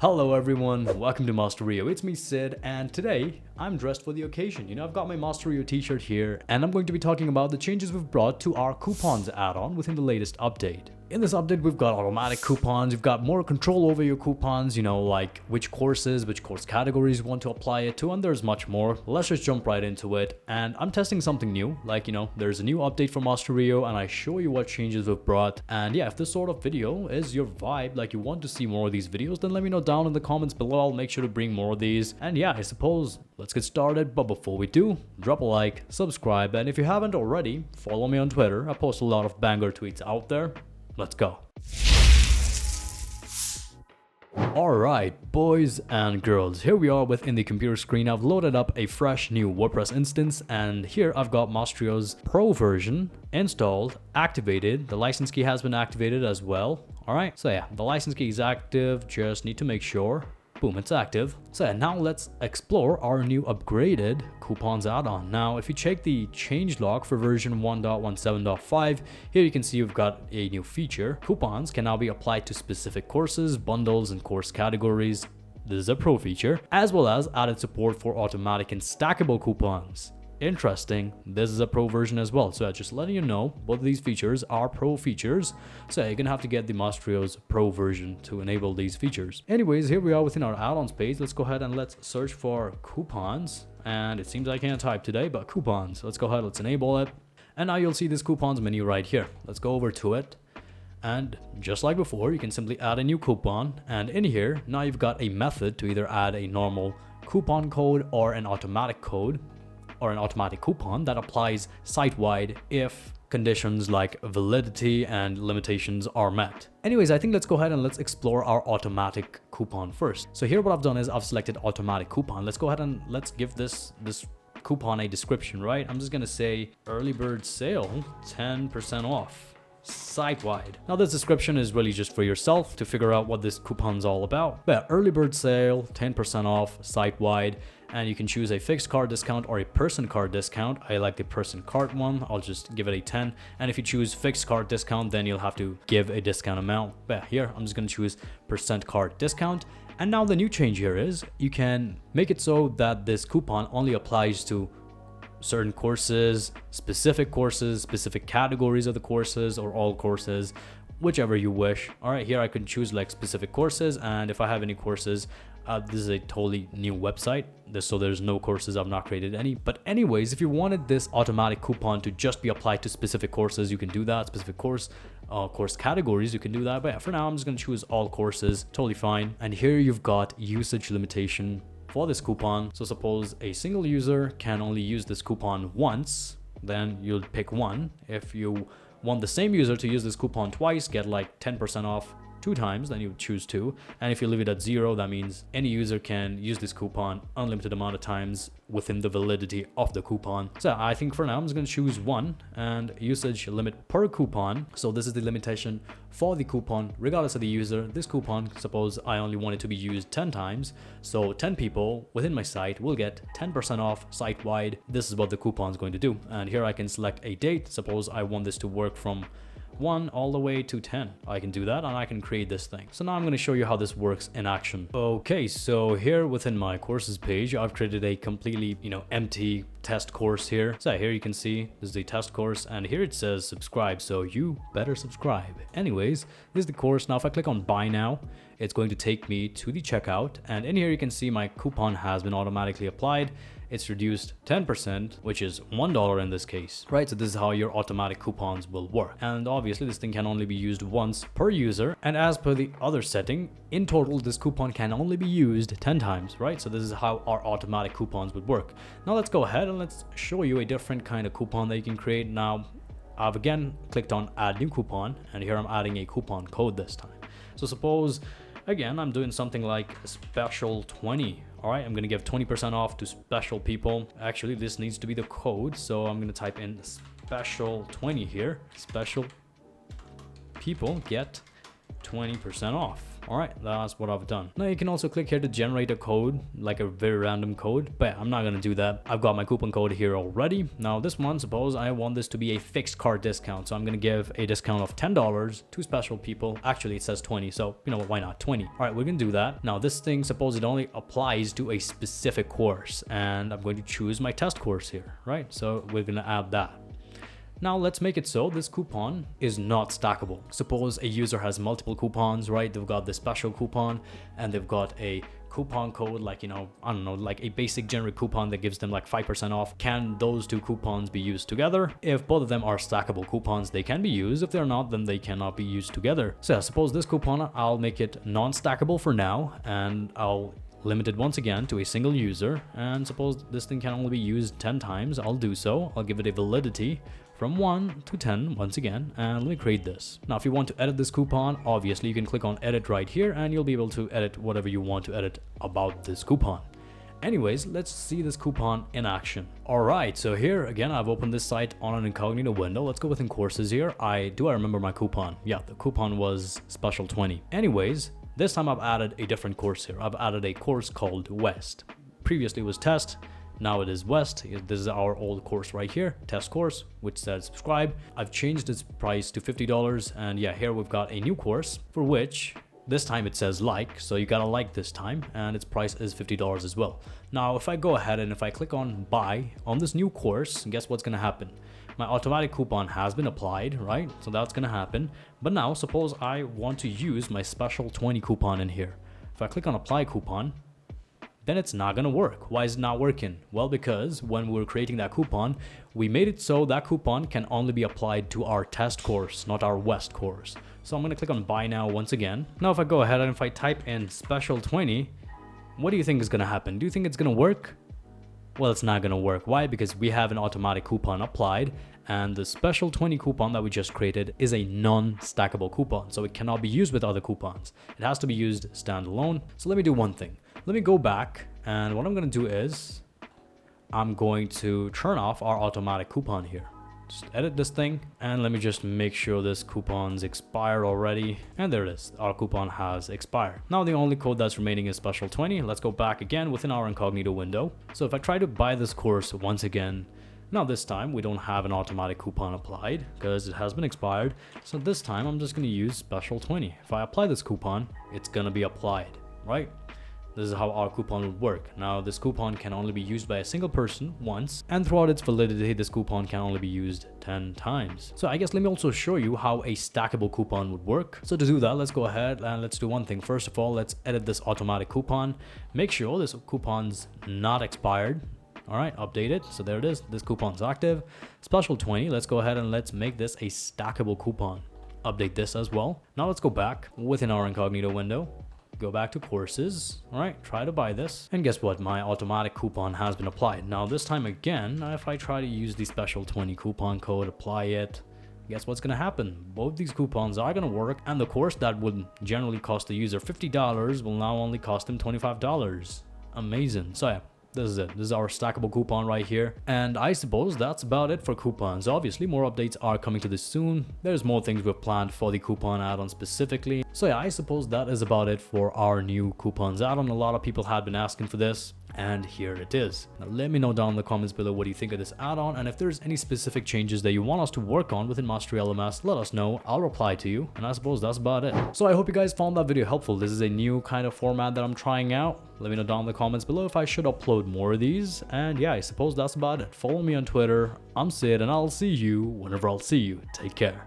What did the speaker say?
Hello everyone, welcome to Masteriyo. It's me Sid, and today I'm dressed for the occasion. I've got my Masteriyo t-shirt here, and I'm going to be talking about the changes we've brought to our coupons add-on within the latest update. In this update, we've got automatic coupons, you've got more control over your coupons, like which courses, which course categories you want to apply it to, and there's much more. Let's just jump right into it. And I'm testing something new, there's a new update for Masteriyo, and I show you what changes we've brought. And yeah, if this sort of video is your vibe, like you want to see more of these videos, then let me know down in the comments below. I'll make sure to bring more of these. And yeah, I suppose let's get started. But before we do, drop a like, subscribe, and if you haven't already, follow me on Twitter. I post a lot of banger tweets out there. Let's go. Alright, boys and girls, here we are within the computer screen. I've loaded up a fresh new WordPress instance, and here I've got Masteriyo's Pro version installed, activated. The license key has been activated as well. Alright, so yeah, the license key is active, just need to make sure. Boom, it's active. So yeah, now let's explore our new upgraded coupons add-on. Now, if you check the changelog for version 1.17.5, here you can see we've got a new feature. Coupons can now be applied to specific courses, bundles, and course categories. This is a pro feature, as well as added support for automatic and stackable coupons. Interesting, this is a pro version as well. So just letting you know, both of these features are pro features, so you're gonna have to get the Masteriyo's Pro version to enable these features. Anyways, here we are within our add-ons page. Let's go ahead and let's search for coupons, and it seems I can't type today, but coupons. Let's go ahead, let's enable it, and now you'll see this coupons menu right here. Let's go over to it, and just like before, you can simply add a new coupon, and in here now you've got a method to either add a normal coupon code or an automatic code, or an automatic coupon that applies site-wide if conditions like validity and limitations are met. Anyways, I think let's go ahead and let's explore our automatic coupon first. So here what I've done is I've selected automatic coupon. Let's go ahead and let's give this coupon a description, right? I'm just gonna say early bird sale, 10% off. Site-wide. Now this description is really just for yourself to figure out what this coupon's all about. But early bird sale, 10% off, site-wide, and you can choose a fixed card discount or a person card discount. I like the person card one, I'll just give it a 10. And if you choose fixed card discount, then you'll have to give a discount amount. But here, I'm just gonna choose percent card discount. And now the new change here is you can make it so that this coupon only applies to certain courses, specific categories of the courses, or all courses, whichever you wish. All right, here I can choose like specific courses, and if I have any courses, this is a totally new website, so there's no courses, I've not created any. But anyways, if you wanted this automatic coupon to just be applied to specific courses, you can do that. Specific course categories, you can do that. But yeah, for now I'm just gonna choose all courses, totally fine. And here you've got usage limitation for this coupon. So suppose a single user can only use this coupon once, then you'll pick one. If you want the same user to use this coupon twice, get like 10% off 2 times, then you would choose 2. And if you leave it at 0, that means any user can use this coupon unlimited amount of times within the validity of the coupon. So I think for now I'm just going to choose 1, and usage limit per coupon. So this is the limitation for the coupon regardless of the user. This coupon, suppose I only want it to be used 10 times, so 10 people within my site will get 10% off site-wide. This is what the coupon is going to do. And here I can select a date. Suppose I want this to work from 1 all the way to 10. I can do that, and I can create this thing. So now I'm going to show you how this works in action. Okay, so here within my courses page, I've created a completely, empty test course here. So here you can see this is the test course, and here it says subscribe, so you better subscribe. Anyways, this is the course. Now if I click on buy now, it's going to take me to the checkout, and in here you can see my coupon has been automatically applied. It's reduced 10%, which is $1 in this case, right? So this is how your automatic coupons will work. And obviously this thing can only be used once per user. And as per the other setting, in total, this coupon can only be used 10 times, right? So this is how our automatic coupons would work. Now let's go ahead and let's show you a different kind of coupon that you can create. Now, I've again clicked on add new coupon, and here I'm adding a coupon code this time. So suppose, again, I'm doing something like special 20. All right, I'm gonna give 20% off to special people. Actually, this needs to be the code, so I'm gonna type in special 20 here. Special people get 20% off. Alright, that's what I've done. Now you can also click here to generate a code, like a very random code, but I'm not gonna do that. I've got my coupon code here already. Now this one, suppose I want this to be a fixed card discount, so I'm gonna give a discount of $10 to special people. Actually it says 20, so you know what, why not 20? Alright, we're gonna do that. Now this thing, suppose it only applies to a specific course, and I'm going to choose my test course here, right? So we're gonna add that. Now let's make it so this coupon is not stackable. Suppose a user has multiple coupons, right? They've got the special coupon and they've got a coupon code, like, you know, I don't know, like a basic generic coupon that gives them like 5% off. Can those two coupons be used together? If both of them are stackable coupons, they can be used. If they're not, then they cannot be used together. So yeah, suppose this coupon, I'll make it non-stackable for now, and I'll limit it once again to a single user. And suppose this thing can only be used 10 times. I'll do so. I'll give it a validity from 1 to 10 once again, and let me create this. Now if you want to edit this coupon, obviously you can click on edit right here and you'll be able to edit whatever you want to edit about this coupon. Anyways, let's see this coupon in action. Alright, so here again I've opened this site on an incognito window. Let's go within courses here. I remember my coupon. Yeah, the coupon was special 20. Anyways, this time I've added a different course here. I've added a course called West. Previously it was Test. Now it is West. This is our old course right here, test course, which says subscribe. I've changed its price to $50, and yeah, here we've got a new course for which this time it says like, so you gotta like this time, and its price is $50 as well. Now if I go ahead and if I click on buy on this new course, guess what's gonna happen? My automatic coupon has been applied, right? So that's gonna happen. But now suppose I want to use my special 20 coupon in here. If I click on apply coupon, then it's not gonna work. Why is it not working? Well, because when we were creating that coupon, we made it so that coupon can only be applied to our test course, not our West course. So I'm gonna click on buy now once again. Now if I go ahead and if I type in special 20, what do you think is gonna happen? Do you think it's gonna work? Well, it's not gonna work. Why? Because we have an automatic coupon applied, and the special 20 coupon that we just created is a non-stackable coupon, so it cannot be used with other coupons. It has to be used standalone. So let me do one thing. Let me go back, and what I'm gonna do is I'm going to turn off our automatic coupon here. Just edit this thing, and let me just make sure this coupon's expired already. And there it is, our coupon has expired. Now the only code that's remaining is special 20. Let's go back again within our incognito window. So if I try to buy this course once again, now this time we don't have an automatic coupon applied because it has been expired. So this time I'm just gonna use special 20. If I apply this coupon, it's gonna be applied, right? This is how our coupon would work. Now this coupon can only be used by a single person once, and throughout its validity this coupon can only be used 10 times. So I guess let me also show you how a stackable coupon would work. So to do that, let's go ahead and let's do one thing. First of all, let's edit this automatic coupon. Make sure this coupon's not expired. Alright, update it. So there it is. This coupon's active. Special 20. Let's go ahead and let's make this a stackable coupon. Update this as well. Now let's go back within our incognito window. Go back to courses. Alright, try to buy this. And guess what? My automatic coupon has been applied. Now this time again, if I try to use the special 20 coupon code, apply it, guess what's gonna happen? Both these coupons are gonna work, and the course that would generally cost the user $50 will now only cost them $25. Amazing. So yeah, this is it. This is our stackable coupon right here. And I suppose that's about it for coupons. Obviously, more updates are coming to this soon. There's more things we've planned for the coupon add-on specifically. So yeah, I suppose that is about it for our new coupons add-on. A lot of people had been asking for this, and here it is. Now let me know down in the comments below what you think of this add-on, and if there's any specific changes that you want us to work on within Masteriyo LMS, let us know. I'll reply to you, and I suppose that's about it. So I hope you guys found that video helpful. This is a new kind of format that I'm trying out. Let me know down in the comments below if I should upload more of these, and yeah, I suppose that's about it. Follow me on Twitter. I'm Sid, and I'll see you whenever I'll see you. Take care.